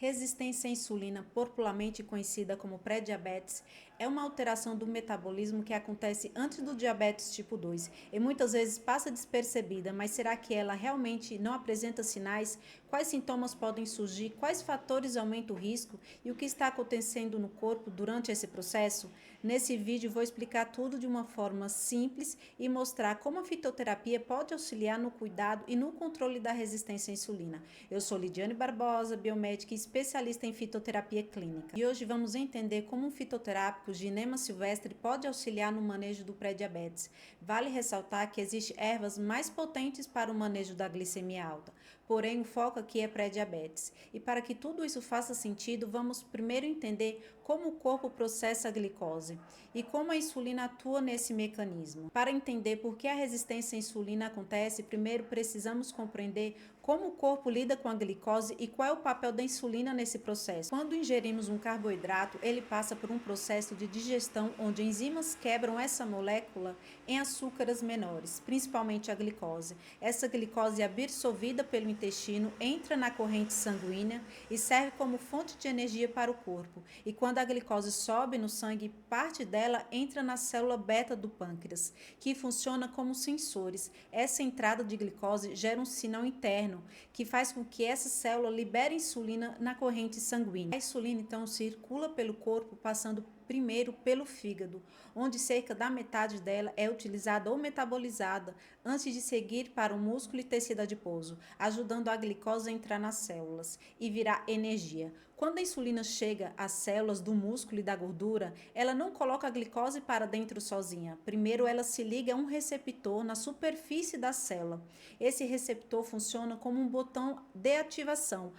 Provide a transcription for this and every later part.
Resistência à insulina, popularmente conhecida como pré-diabetes, é uma alteração do metabolismo que acontece antes do diabetes tipo 2 e muitas vezes passa despercebida, mas será que ela realmente não apresenta sinais? Quais sintomas podem surgir? Quais fatores aumentam o risco? E o que está acontecendo no corpo durante esse processo? Nesse vídeo vou explicar tudo de uma forma simples e mostrar como a fitoterapia pode auxiliar no cuidado e no controle da resistência à insulina. Eu sou Lidiane Barbosa, biomédica e especialista em fitoterapia clínica. E hoje vamos entender como um fitoterápico Ginema silvestre pode auxiliar no manejo do pré-diabetes. Vale ressaltar que existem ervas mais potentes para o manejo da glicemia alta, porém o foco aqui é pré-diabetes. E para que tudo isso faça sentido, vamos primeiro entender como o corpo processa a glicose e como a insulina atua nesse mecanismo. Para entender por que a resistência à insulina acontece, primeiro precisamos compreender como o corpo lida com a glicose e qual é o papel da insulina nesse processo. Quando ingerimos um carboidrato, ele passa por um processo de digestão onde enzimas quebram essa molécula em açúcares menores, principalmente a glicose. Essa glicose é absorvida pelo intestino, entra na corrente sanguínea e serve como fonte de energia para o corpo. E quando a glicose sobe no sangue, parte dela entra na célula beta do pâncreas, que funciona como sensores. Essa entrada de glicose gera um sinal interno que faz com que essa célula libere insulina na corrente sanguínea. A insulina então circula pelo corpo, passando primeiro pelo fígado, onde cerca da metade dela é utilizada ou metabolizada antes de seguir para o músculo e tecido adiposo, ajudando a glicose a entrar nas células e virar energia. Quando a insulina chega às células do músculo e da gordura, ela não coloca a glicose para dentro sozinha. Primeiro ela se liga a um receptor na superfície da célula. Esse receptor funciona como um botão de ativação.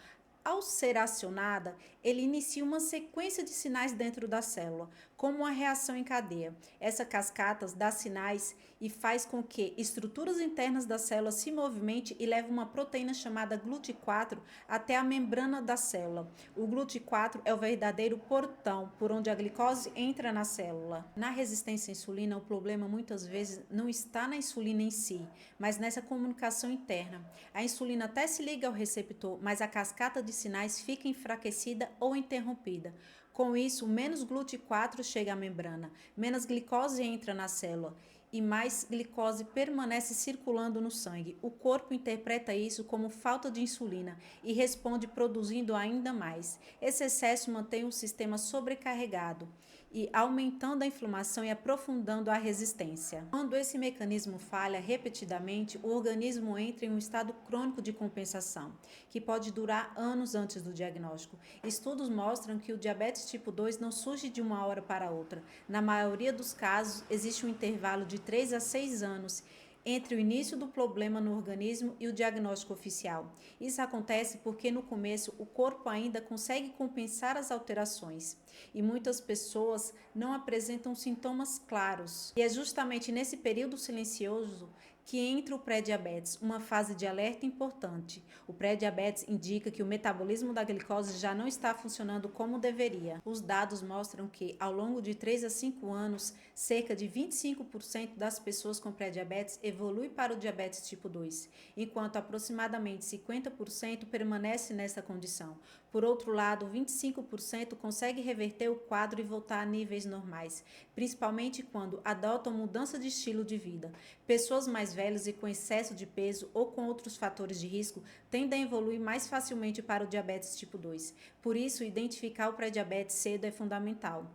Ao ser acionada, ele inicia uma sequência de sinais dentro da célula, como uma reação em cadeia. Essa cascata dá sinais e faz com que estruturas internas da célula se movimentem e leve uma proteína chamada GLUT4 até a membrana da célula. O GLUT4 é o verdadeiro portão por onde a glicose entra na célula. Na resistência à insulina, o problema muitas vezes não está na insulina em si, mas nessa comunicação interna. A insulina até se liga ao receptor, mas a cascata de sinais fica enfraquecida ou interrompida. Com isso, menos GLUT4 chega à membrana, menos glicose entra na célula e mais glicose permanece circulando no sangue. O corpo interpreta isso como falta de insulina e responde produzindo ainda mais. Esse excesso mantém o sistema sobrecarregado e aumentando a inflamação e aprofundando a resistência. Quando esse mecanismo falha repetidamente, o organismo entra em um estado crônico de compensação, que pode durar anos antes do diagnóstico. Estudos mostram que o diabetes tipo 2 não surge de uma hora para outra. Na maioria dos casos, existe um intervalo de 3 a 6 anos entre o início do problema no organismo e o diagnóstico oficial. Isso acontece porque no começo o corpo ainda consegue compensar as alterações e muitas pessoas não apresentam sintomas claros. E é justamente nesse período silencioso que entra o pré-diabetes, uma fase de alerta importante. O pré-diabetes indica que o metabolismo da glicose já não está funcionando como deveria. Os dados mostram que, ao longo de 3 a 5 anos, cerca de 25% das pessoas com pré-diabetes evolui para o diabetes tipo 2, enquanto aproximadamente 50% permanece nessa condição. Por outro lado, 25% consegue reverter o quadro e voltar a níveis normais, principalmente quando adotam mudança de estilo de vida. Pessoas mais velhas e com excesso de peso ou com outros fatores de risco tendem a evoluir mais facilmente para o diabetes tipo 2. Por isso, identificar o pré-diabetes cedo é fundamental.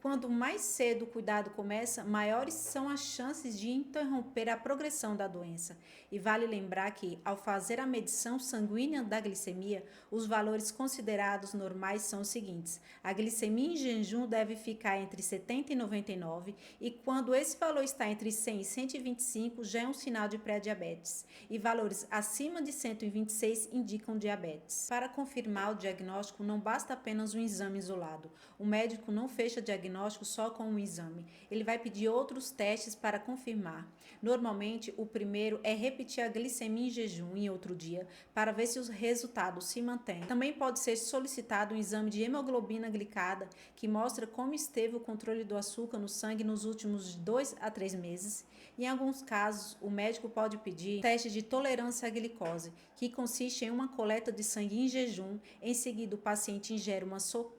Quanto mais cedo o cuidado começa, maiores são as chances de interromper a progressão da doença. E vale lembrar que, ao fazer a medição sanguínea da glicemia, os valores considerados normais são os seguintes: a glicemia em jejum deve ficar entre 70 e 99, e quando esse valor está entre 100 e 125, já é um sinal de pré-diabetes, e valores acima de 126 indicam diabetes. Para confirmar o diagnóstico, não basta apenas um exame isolado. O médico não fecha diagnóstico diagnóstico só com um exame. Ele vai pedir outros testes para confirmar. Normalmente, o primeiro é repetir a glicemia em jejum em outro dia para ver se os resultados se mantêm. Também pode ser solicitado um exame de hemoglobina glicada que mostra como esteve o controle do açúcar no sangue nos últimos 2 a 3 meses. Em alguns casos, o médico pode pedir teste de tolerância à glicose, que consiste em uma coleta de sangue em jejum. Em seguida, o paciente ingere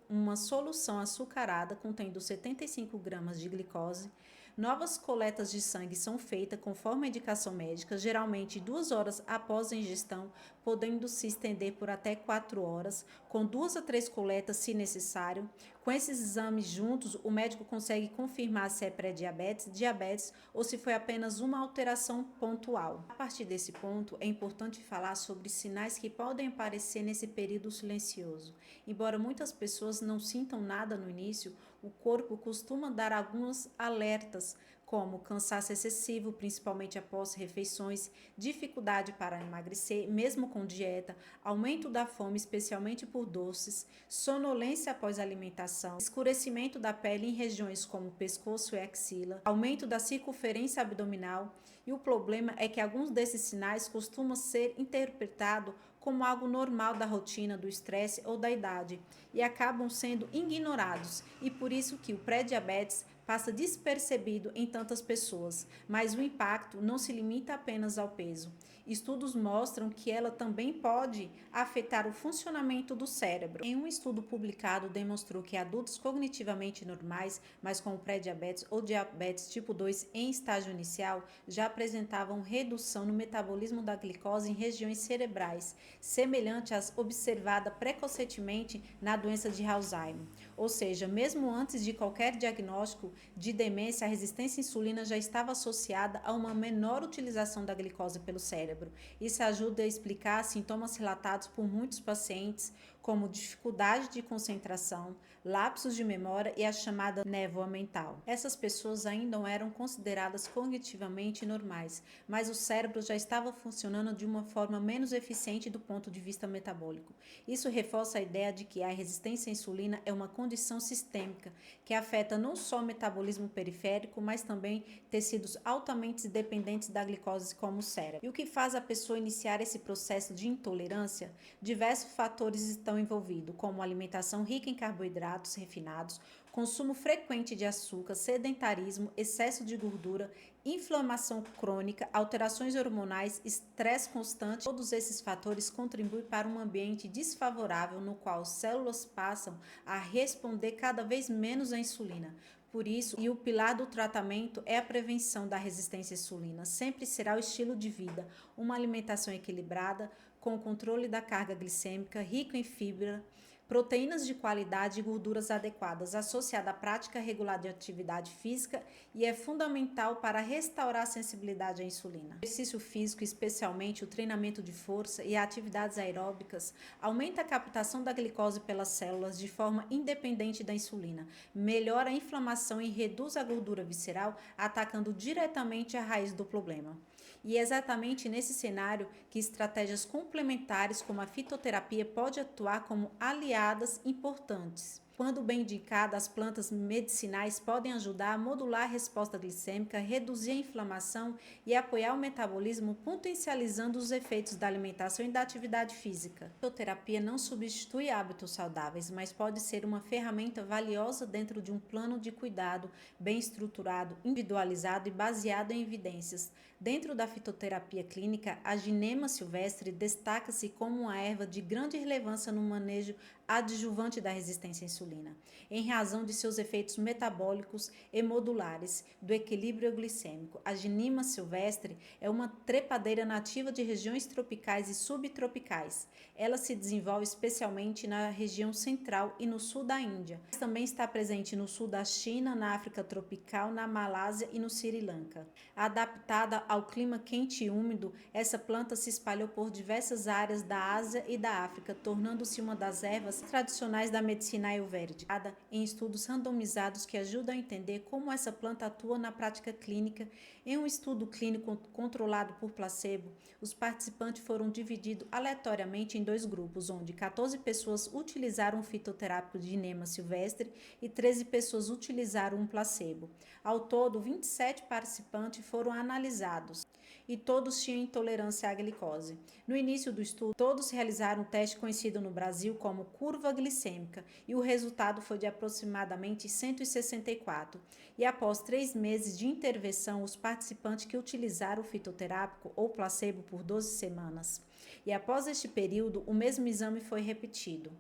uma solução açucarada contendo 75 gramas de glicose. Novas coletas de sangue são feitas conforme a indicação médica, geralmente 2 horas após a ingestão, podendo se estender por até 4 horas, com 2 a 3 coletas se necessário. Com esses exames juntos, o médico consegue confirmar se é pré-diabetes, diabetes ou se foi apenas uma alteração pontual. A partir desse ponto, é importante falar sobre sinais que podem aparecer nesse período silencioso. Embora muitas pessoas não sintam nada no início, o corpo costuma dar alguns alertas, como cansaço excessivo, principalmente após refeições, dificuldade para emagrecer, mesmo com dieta, aumento da fome, especialmente por doces, sonolência após alimentação, escurecimento da pele em regiões como pescoço e axila, aumento da circunferência abdominal. E o problema é que alguns desses sinais costumam ser interpretados como algo normal da rotina, do estresse ou da idade e acabam sendo ignorados, e por isso que o pré-diabetes passa despercebido em tantas pessoas, mas o impacto não se limita apenas ao peso. Estudos mostram que ela também pode afetar o funcionamento do cérebro. Em um estudo publicado, demonstrou que adultos cognitivamente normais, mas com pré-diabetes ou diabetes tipo 2 em estágio inicial, já apresentavam redução no metabolismo da glicose em regiões cerebrais, semelhante às observada precocemente na doença de Alzheimer. Ou seja, mesmo antes de qualquer diagnóstico de demência, a resistência à insulina já estava associada a uma menor utilização da glicose pelo cérebro. Isso ajuda a explicar sintomas relatados por muitos pacientes, como dificuldade de concentração, lapsos de memória e a chamada névoa mental. Essas pessoas ainda não eram consideradas cognitivamente normais, mas o cérebro já estava funcionando de uma forma menos eficiente do ponto de vista metabólico. Isso reforça a ideia de que a resistência à insulina é uma condição sistêmica que afeta não só o metabolismo periférico, mas também tecidos altamente dependentes da glicose, como o cérebro. E o que faz a pessoa iniciar esse processo de intolerância? Diversos fatores estão envolvidos, como alimentação rica em carboidratos refinados, consumo frequente de açúcar, sedentarismo, excesso de gordura, inflamação crônica, alterações hormonais, estresse constante. Todos esses fatores contribuem para um ambiente desfavorável no qual as células passam a responder cada vez menos à insulina. Por isso, o pilar do tratamento é a prevenção da resistência à insulina. Sempre será o estilo de vida, uma alimentação equilibrada, com controle da carga glicêmica, rico em fibra, proteínas de qualidade e gorduras adequadas, associada à prática regular de atividade física, e é fundamental para restaurar a sensibilidade à insulina. O exercício físico, especialmente o treinamento de força e atividades aeróbicas, aumenta a captação da glicose pelas células de forma independente da insulina, melhora a inflamação e reduz a gordura visceral, atacando diretamente a raiz do problema. E é exatamente nesse cenário que estratégias complementares como a fitoterapia pode atuar como aliadas importantes. Quando bem indicadas, as plantas medicinais podem ajudar a modular a resposta glicêmica, reduzir a inflamação e apoiar o metabolismo, potencializando os efeitos da alimentação e da atividade física. A fitoterapia não substitui hábitos saudáveis, mas pode ser uma ferramenta valiosa dentro de um plano de cuidado bem estruturado, individualizado e baseado em evidências. Dentro da fitoterapia clínica, a ginema silvestre destaca-se como uma erva de grande relevância no manejo adjuvante da resistência à insulina, em razão de seus efeitos metabólicos e modulares do equilíbrio glicêmico. A ginema silvestre é uma trepadeira nativa de regiões tropicais e subtropicais. Ela se desenvolve especialmente na região central e no sul da Índia, mas também está presente no sul da China, na África tropical, na Malásia e no Sri Lanka. Adaptada ao clima quente e úmido, essa planta se espalhou por diversas áreas da Ásia e da África, tornando-se uma das ervas tradicionais da medicina ayurvédica. verde, em estudos randomizados que ajudam a entender como essa planta atua na prática clínica. Em um estudo clínico controlado por placebo, os participantes foram divididos aleatoriamente em dois grupos, onde 14 pessoas utilizaram um fitoterápico de Ginema silvestre e 13 pessoas utilizaram um placebo. Ao todo, 27 participantes foram analisados e todos tinham intolerância à glicose. No início do estudo, todos realizaram um teste conhecido no Brasil como curva glicêmica e o resultado foi de aproximadamente 164. E após 3 meses de intervenção, os participantes que utilizaram o fitoterápico ou placebo por 12 semanas. E após este período, o mesmo exame foi repetido.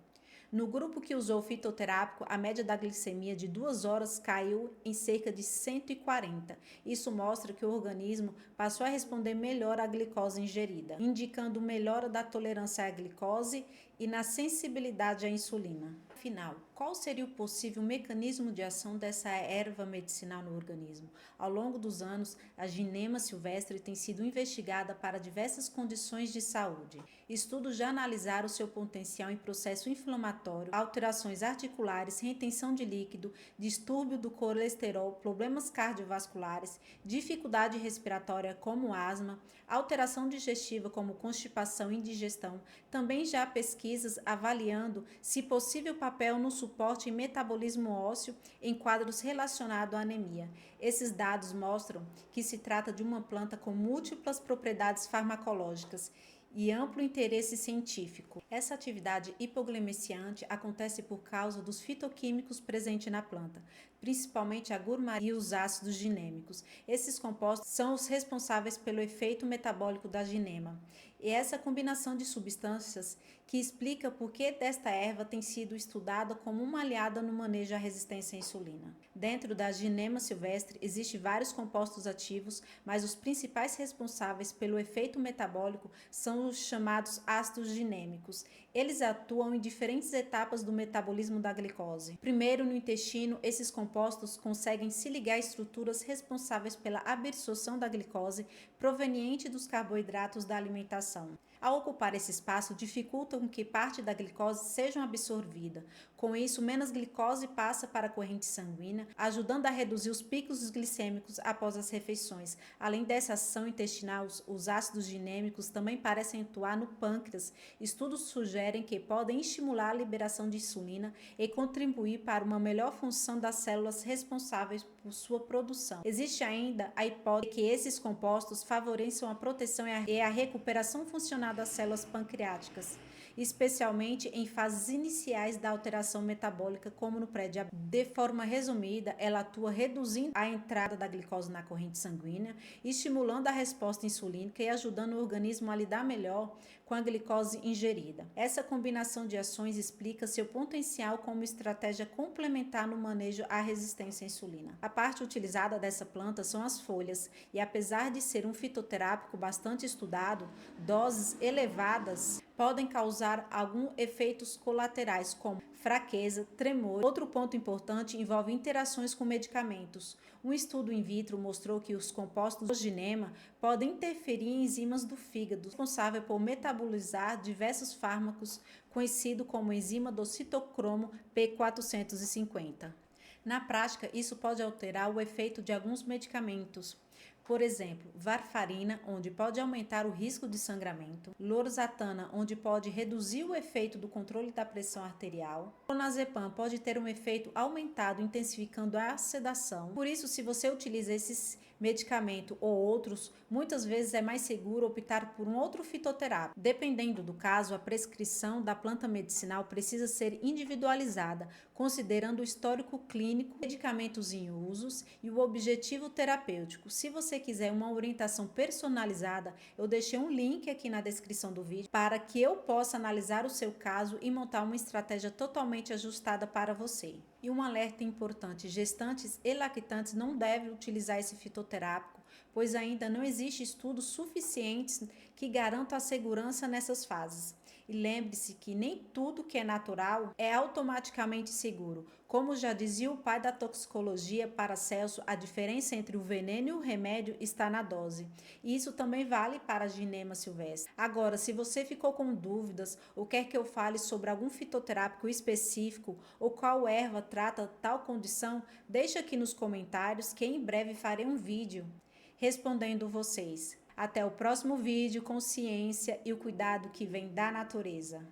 No grupo que usou o fitoterápico, a média da glicemia de 2 horas caiu em cerca de 140. Isso mostra que o organismo passou a responder melhor à glicose ingerida, indicando melhora da tolerância à glicose e na sensibilidade à insulina. Afinal, qual seria o possível mecanismo de ação dessa erva medicinal no organismo? Ao longo dos anos, a Ginema silvestre tem sido investigada para diversas condições de saúde. Estudos já analisaram seu potencial em processo inflamatório, alterações articulares, retenção de líquido, distúrbio do colesterol, problemas cardiovasculares, dificuldade respiratória como asma, alteração digestiva como constipação e indigestão. Também já há pesquisas avaliando se possível papel no suporte e metabolismo ósseo em quadros relacionados à anemia. Esses dados mostram que se trata de uma planta com múltiplas propriedades farmacológicas e amplo interesse científico. Essa atividade hipoglicemiante acontece por causa dos fitoquímicos presentes na planta, principalmente a gurmaria e os ácidos ginêmicos. Esses compostos são os responsáveis pelo efeito metabólico da ginema. E essa combinação de substâncias que explica por que desta erva tem sido estudada como uma aliada no manejo à resistência à insulina. Dentro da Ginema silvestre existem vários compostos ativos, mas os principais responsáveis pelo efeito metabólico são os chamados ácidos ginêmicos. Eles atuam em diferentes etapas do metabolismo da glicose. Primeiro, no intestino, esses compostos conseguem se ligar a estruturas responsáveis pela absorção da glicose proveniente dos carboidratos da alimentação. Ao ocupar esse espaço, dificultam que parte da glicose seja absorvida. Com isso, menos glicose passa para a corrente sanguínea, ajudando a reduzir os picos glicêmicos após as refeições. Além dessa ação intestinal, os ácidos ginêmicos também parecem atuar no pâncreas. Estudos sugerem que podem estimular a liberação de insulina e contribuir para uma melhor função das células responsáveis por sua produção. Existe ainda a hipótese de que esses compostos favoreçam a proteção e a recuperação funcional das células pancreáticas, especialmente em fases iniciais da alteração metabólica, como no pré-diabetes. De forma resumida, ela atua reduzindo a entrada da glicose na corrente sanguínea, estimulando a resposta insulínica e ajudando o organismo a lidar melhor com a glicose ingerida. Essa combinação de ações explica seu potencial como estratégia complementar no manejo à resistência à insulina. A parte utilizada dessa planta são as folhas, e apesar de ser um fitoterápico bastante estudado, doses elevadas podem causar alguns efeitos colaterais, como fraqueza, tremor. Outro ponto importante envolve interações com medicamentos. Um estudo in vitro mostrou que os compostos do ginema podem interferir em enzimas do fígado, responsável por metabolizar diversos fármacos, conhecido como enzima do citocromo P450. Na prática, isso pode alterar o efeito de alguns medicamentos. Por exemplo, varfarina, onde pode aumentar o risco de sangramento, losartana, onde pode reduzir o efeito do controle da pressão arterial, clonazepam pode ter um efeito aumentado, intensificando a sedação. Por isso, se você utiliza esses medicamentos ou outros, muitas vezes é mais seguro optar por um outro fitoterápico. Dependendo do caso, a prescrição da planta medicinal precisa ser individualizada, considerando o histórico clínico, medicamentos em usos e o objetivo terapêutico. Se você quiser uma orientação personalizada, eu deixei um link aqui na descrição do vídeo para que eu possa analisar o seu caso e montar uma estratégia totalmente ajustada para você. E um alerta importante: gestantes e lactantes não devem utilizar esse fitoterápico, pois ainda não existem estudos suficientes que garantam a segurança nessas fases. E lembre-se que nem tudo que é natural é automaticamente seguro. Como já dizia o pai da toxicologia, Paracelso, a diferença entre o veneno e o remédio está na dose. E isso também vale para a ginema silvestre. Agora, se você ficou com dúvidas ou quer que eu fale sobre algum fitoterápico específico ou qual erva trata tal condição, deixa aqui nos comentários que em breve farei um vídeo respondendo vocês. Até o próximo vídeo com ciência e o cuidado que vem da natureza.